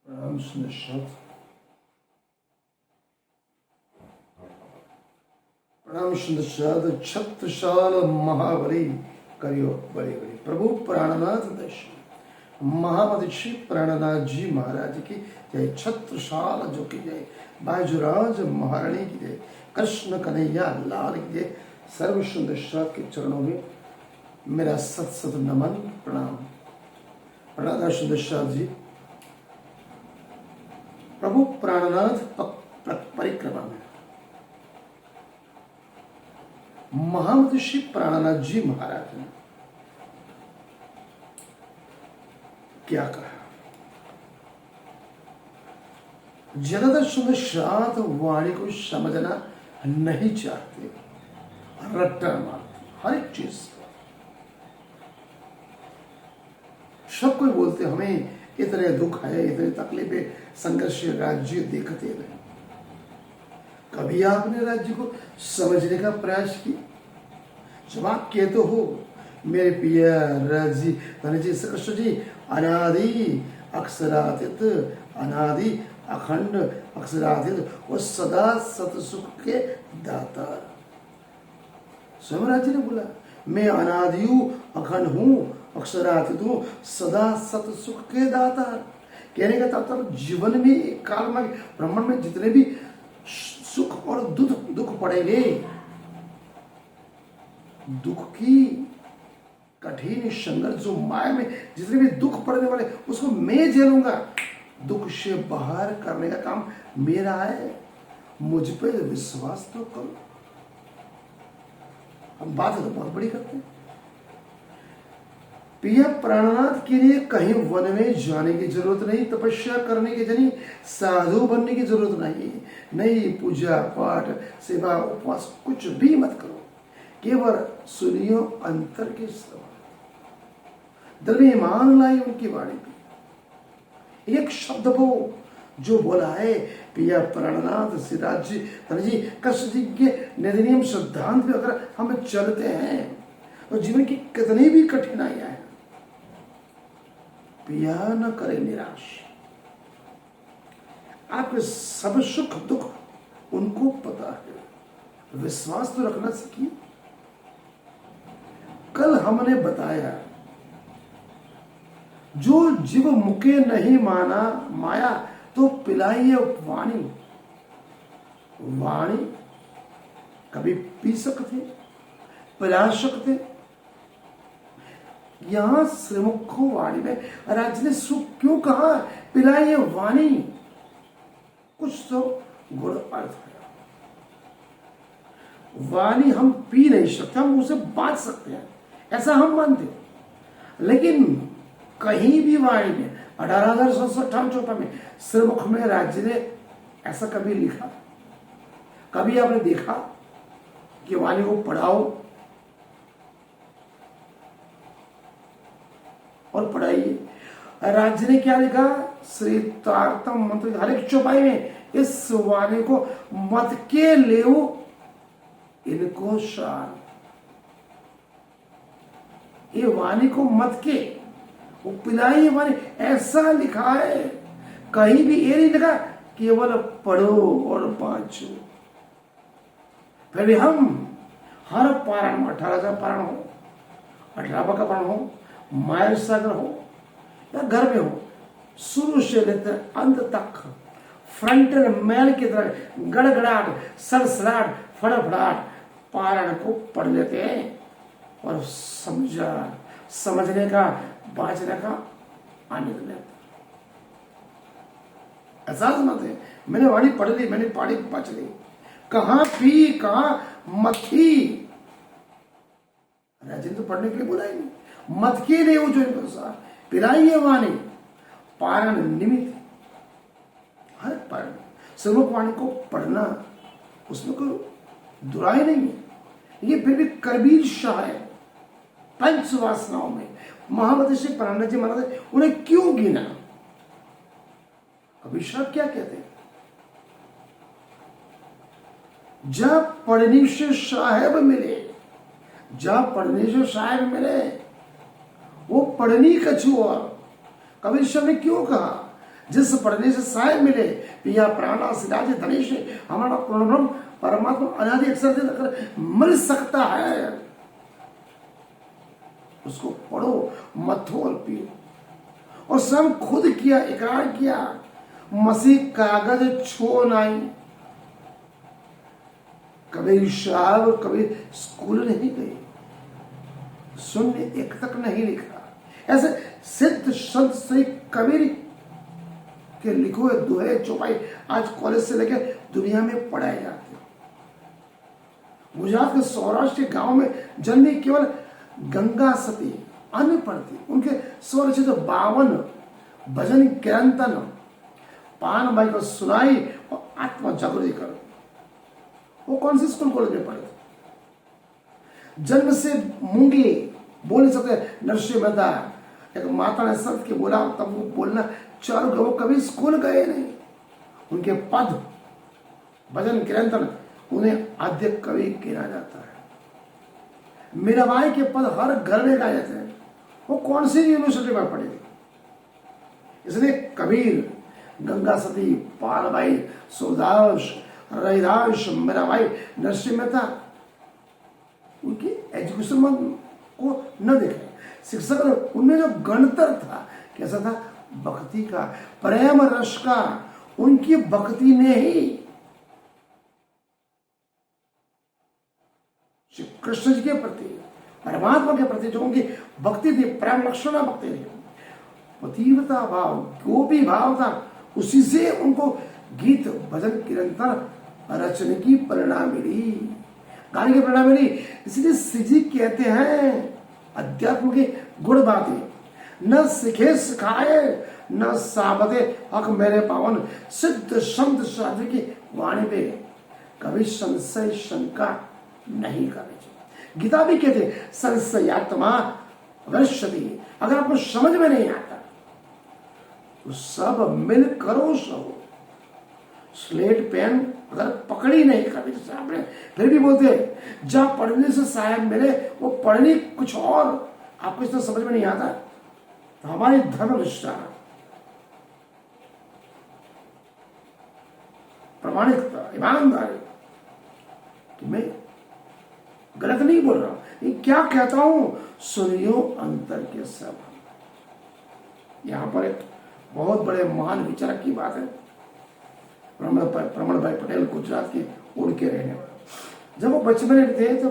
प्रणाम सुनिश्चित प्रणाम सुनिश्चित छत्रशाल महाबली करियो बड़ी बड़ी प्रभु प्राणनाथ दर्शन महामदीशी प्राणनाथ जी महाराज की जय। छत्रशाल जो की जय। बाजूराज महारानी की जय। कृष्ण कन्हैया लाल की जय। सर्व सुंदर के चरणों में मेरा सत सत नमन प्रणाम। प्राणनाथ सुंदर जी प्रभु प्राणनाथ परिक्रमा में महामदीशी प्राणनाथ जी महाराज ने क्या कहा? जगत सुंदर शांत वाणी को समझना नहीं चाहते, रट्टा मारते हर एक चीज। सब कोई बोलते हमें इतने दुख है, इतने तकलीफें, संघर्ष राज्य देखते रहे। कभी आपने राज्य को समझने का प्रयास किया? जब आप कहते हो मेरे पिया राज्य धन जी कृष्ण जी अनादि अक्षरातीत, अनादि अखंड अक्षरातीत, वो सदा सत सुख के दाता। स्वयं राज्य ने बोला मैं अनादि हूं, अखंड हूं, अक्षरातीत हूं, सदा सत सुख के दाता। कहने का तात्पर्य जीवन में काल में ब्रह्मांड में जितने भी सुख और दुख पड़ेंगे, दुख की कठिन संघर्ष जो माया में जितने भी दुख पड़ने वाले उसको मैं झेलूंगा। दुख से बाहर करने का काम मेरा है, मुझ पे विश्वास तो करो। हम बात तो बहुत बड़ी करते हैं। पिया प्राणनाथ के लिए कहीं वन में जाने की जरूरत नहीं, तपस्या करने की नहीं, साधु बनने की जरूरत नहीं, पूजा पाठ सेवा उपवास कुछ भी मत करो। केवल सुनियो अंतर के सवाल, दिल में ईमान लाई उनकी वाणी पे। एक शब्द वो जो बोला है पिया प्राणनाथ सिराज जी धन जी कृष्ण जी के निधिनियम सिद्धांत पे अगर हम चलते हैं तो जीवन की कितनी भी कठिनाइयां हैं, पिया न करे निराश। आपके सब सुख दुख उनको पता है, विश्वास तो रखना सीखिए। कल हमने बताया जो जीव मुके नहीं माना माया तो पिलाई वाणी। वाणी कभी पी सकते, पिला सकते। यहां श्रीमुखो वाणी में राज्य ने सुख क्यों कहा? पिलाई वाणी, कुछ तो गुण अर्थ है। वाणी हम पी नहीं सकते, हम उसे बांट सकते हैं, ऐसा हम मानते हैं। लेकिन कहीं भी वाणी में 1858 में श्रीमुख में राज्य ने ऐसा कभी लिखा? कभी आपने देखा कि वाणी को पढ़ाओ और पढ़ाइए? राज्य ने क्या लिखा? श्री तारतम मंत्र हर एक चौपाई में इस वाणी को मत के लेओ इनको शान। ये वाणी को मत के वो पिलाई वाणी, ऐसा लिखा है। कहीं भी ये नहीं लिखा केवल पढ़ो और बांचो। फिर भी हम हर पारण 18 का पारण हो, 18 का पारण हो, माया सागर हो या घर में हो, शुरू से लेकर अंत तक फ्रंटल मैल की तरह गड़गड़ाहट सड़सड़ाहट फड़फड़ाहट पारण को पढ़ लेते हैं और समझने का बांचने का आनंद लेते। एहसास मत है मैंने वाणी पढ़ ली, मैंने पाड़ी बच ली, कहां पी कहां मथी। राजेंद्र तो पढ़ने के लिए बोला ही नहीं। मत के लिए वो जो पिलाई है वाणी पारण निमित्त। हर पारण सर्वोक वाणी को पढ़ना उसमें कोई दुराई नहीं है। ये फिर भी कबीर शाह है। पंच वासनाओं में महामदीशी प्राणनाथ जी महाराज उन्हें क्यों गिना? कबीर शाह क्या कहते हैं? जब पढ़ने से साहेब मिले, जब पढ़ने से साहेब मिले वो पढ़नी कछुआ। कबीर शाह ने क्यों कहा जिस पढ़ने से सहाय मिले, पिया प्राणा सिराज धनेश, हमारा पूर्ण परमात्मा अनादि अक्षर से लेकर मिल सकता है, उसको पढ़ो, मथो और पियो। और स्वयं खुद किया, इकरार किया, मसीह कागज छो नहीं। कभी साहब कभी स्कूल नहीं गए, शून्य एक तक नहीं लिखा। ऐसे सिद्ध संत श्री कबीर के लिखे हुए दोहे चौपाई आज कॉलेज से लेकर दुनिया में पढ़ाए जाते हैं। गुजरात के सौराष्ट्र के गांव में जन्मी केवल गंगा सती अन्य पढ़ती, उनके स्वरचित 52 भजन कीर्तन पान भाई को सुनाई और आत्मा जागृति कर। वो कौन से स्कूल कॉलेज में पढ़े? जन्म से मूंगे बोल नहीं सकते नरसिंह मेहता, एक माता ने संत के बोला तब वो बोलना चार गो, कभी स्कूल गए नहीं। उनके पद भजन कीर्तन उन्हें आद्य कवि गिना जाता है। मीराबाई के पद हर घर में गाए जाते हैं। वो कौन सी यूनिवर्सिटी में पढ़े थे? इसलिए कबीर, गंगा सती, पालबाई, सूरदास, रविदास, मीराबाई, नरसिंह मेहता उनकी एजुकेशन को न देखें। शिक्षक उनमें जो गणतर था कैसा था? भक्ति का, प्रेम रस का। उनकी भक्ति ने ही श्री कृष्ण जी के प्रति, परमात्मा के प्रति जो उनकी भक्ति थी, प्रेम लक्षणा भक्ति थी, पतिव्रता भाव, गोपी भाव था, उसी से उनको गीत भजन कीर्तन रचने की प्रेरणा मिली, गाने की प्रेरणा मिली। इसलिए श्री जी कहते हैं अध्यात्म की गुण बातें न सिखे सिखाए, न साबते हक मेरे पावन, सिद्ध संत शास्त्री की वाणी पे कभी संशय शंका नहीं करनी चाहिए। गीता भी कहते संशयात्मा वृष्यति, अगर आपको समझ में नहीं आता तो सब मिल करो सो। स्लेट पेन अगर पकड़ी नहीं कभी तो आपने फिर भी बोलते जहां पढ़ने से सहायक मिले वो पढ़नी कुछ और, आपको इसमें समझ में नहीं आता तो हमारी धर्म निष्ठा, प्रामाणिकता, ईमानदारी कि मैं गलत नहीं बोल रहा हूं, ये क्या कहता हूं सुनियो अंतर के सब। यहां पर एक बहुत बड़े महान विचारक की बात है, प्रमण भाई पटेल, गुजरात के ओड़ के रहने वाले। जब वो बचपन में थे तो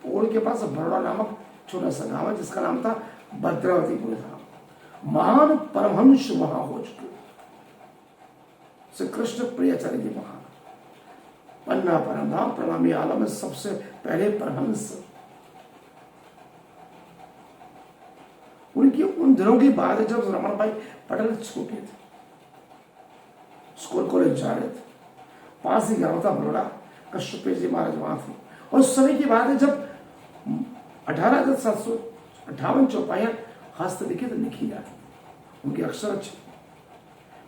ओड़ के पास बड़ौदा नामक छोटा सा गांव है जिसका नाम था भद्रावतीपुर था। महान परमहंस वहां हो चुके श्री कृष्ण प्रियाचार्य जी महान, पन्ना परमधाम प्रणामी आलम में सबसे पहले परमहंस। उनकी उन दिनों की बात है जब रमन भाई पटेल छोटे थे, स्कूल कॉलेज जा रहे थे, पास ही गांव था बड़ोड़ा, कश्यप जी महाराज वहां थे। और उस समय की बात है जब 18,758 चौपाइयां हस्तलिखित लिखी जाती, उनके अक्षर अच्छे।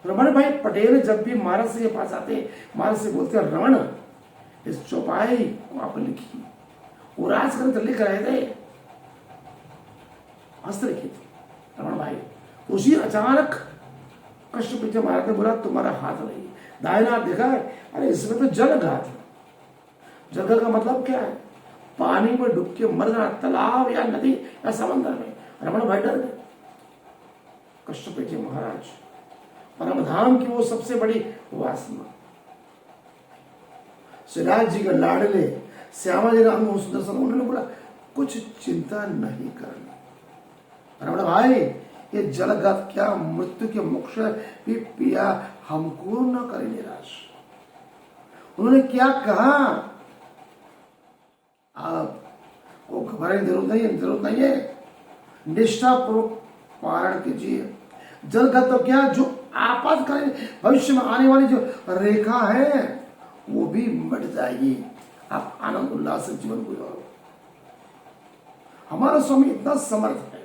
रमन भाई पटेल जब भी महाराज से पास आते, महाराज से बोलते रमन इस चौपाई को आप लिखिए। वो राजकरण तो लिख रहे थे हस्तलिखित रमन भाई। उसी अचानक कष्ट पीछे महाराज ने बोला तुम्हारा हाथ नहीं, दाहिना हाथ देखा है, अरे इसमें तो जल घात है। जल का मतलब क्या है? पानी में डूब के मर जाना, तालाब या नदी या समंदर में। रमन भाई डर गए। कष्ट पीछे महाराज, परमधाम की वो सबसे बड़ी वासना, सिराज जी का लाडले, श्यामा जी का अंग सुदर्शन, उन्होंने बोला कुछ चिंता नहीं करनी। रमन भाई ये जलघात क्या, मृत्यु के मोक्ष भी पिया हमको न करे निराश। उन्होंने क्या कहा? आपको घबराने की जरूरत नहीं है, निष्ठापूर्वक पारण कीजिए। जलघात तो क्या, जो आपातकालीन भविष्य में आने वाली जो रेखा है वो भी मिट जाएगी। आप आनंद उल्लास से जीवन गुजारो। हमारा स्वामी इतना समर्थ है,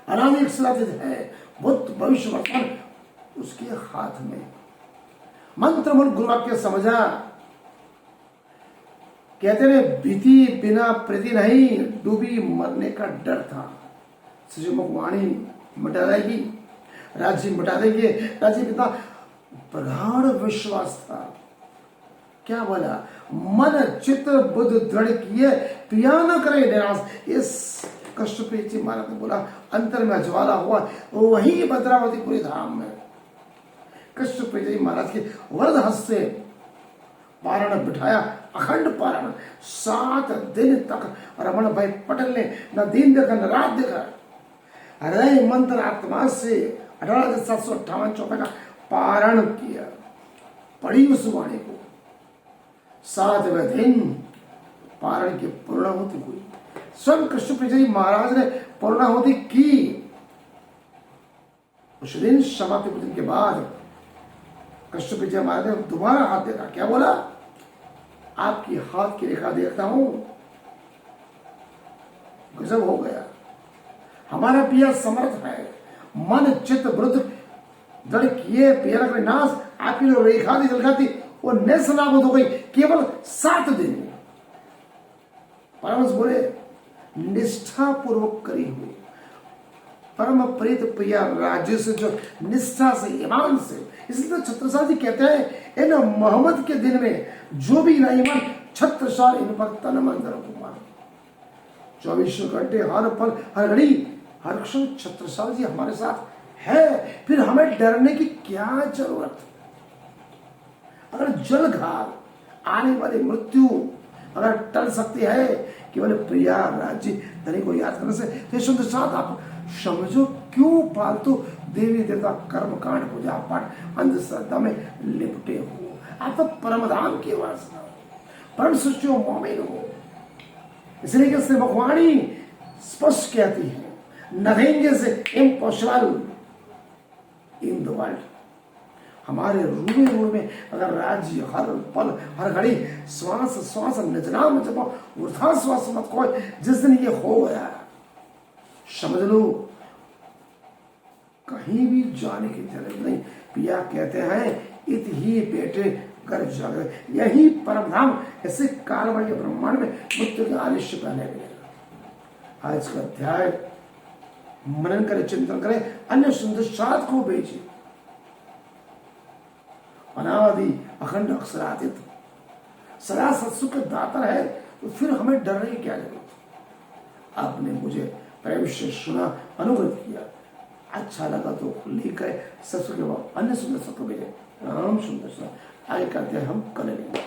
अनामिक सलातीत है, बुद्ध भविष्य वर्तमान उसके हाथ में। मंत्र मूल गुरु वाक्य समझा, कहते हैं भीति बिना प्रीति नहीं, डूबी मरने का डर था। श्रीमुख वाणी मिटा देगी, राज्य मिटा देंगे, राज्य पिता प्रगाढ़ विश्वास था। क्या बोला? मन चित्त बुद्ध दृढ़ किए, प्रिया न करे निराश। इस कष्टपेट जी महाराज ने बोला, अंतर में अज्वाला हुआ वही भद्रावतीपुरी धाम में। कष्टपेट जी महाराज के वरद हस्त से पारण बिठाया, अखंड पारण 7 दिन तक रमण भाई पटेल ने न दिन देखा न रात देखा। हृदय मंत्र आत्मा से 18,758 का पारण किया। पढ़ी उस वाणी को। 7वें दिन पारण की पूर्णाहुति हुई। स्वयं कृष्ण जी महाराज ने पूर्णाहुति की। उस दिन समाप्ति पूजन के बाद कृष्ण विजय महाराज ने दोबारा हाथ देखा। क्या बोला? आपकी हाथ की रेखा देखता हूं। गजब हो गया। हमारा पिया समर्थ है। मन चित्त वृद्ध दृढ़ किए, पिया का नाश। आपकी जो रेखा थी जलखा थी वो नेस्तनाबूद हो गई केवल 7 दिन में। परमहंस बोले, निष्ठा पूर्वक करी हुई परम प्रीत प्रिया राज्य से, जो निष्ठा से, ईमान से। इसलिए तो छत्रसाल जी कहते हैं, इन मोहम्मद के दिन में जो भी ना ईमान, छत्रसाल इन पर तन मन धन कुमार। 24 घंटे हर पल हर घड़ी हर क्षण छत्रसाल जी हमारे साथ है। फिर हमें डरने की क्या जरूरत? अगर जलघात आने वाली मृत्यु अगर टल सकती है केवल प्रिया राज्य धनी को याद करने से, तो सुंदर साथ आप समझो क्यों फालतू देवी देवता कर्म कांड पूजा पाठ अंधश्रद्धा में लिपटे हो। आप तो परम धाम की वासना, परम सृष्टि मोमिन हो। इसलिए कि श्रीमखवाणी स्पष्ट कहती है, nothing is impossible in the world. हमारे रूबे रूबे में अगर राज्य हर पल हर घड़ी श्वास श्वास निजनाम जब वृथा श्वास मत को, जिस दिन ये हो गया समझ लो कहीं भी जाने की जरूरत नहीं। पिया कहते हैं, इत ही बेटे कर जागे, यही परम धाम। ऐसे कालमय के ब्रह्मांड में मृत्यु के आलिश्य पहने मिलेगा। आज का अध्याय मनन करे, चिंतन करे, अन्य सुंदर साथ को भेजे। अनादि अखंड अक्षरातीत सदा सत्सुख दाता है, तो फिर हमें डरने की क्या जरूरत? आपने मुझे प्रेम से सुना, अनुग्रह किया, अच्छा लगा तो लिख है सत्सुख अन्य सुंदर सत्व भेजे। राम सुंदर सा आगे का अध्याय हम कल लेंगे।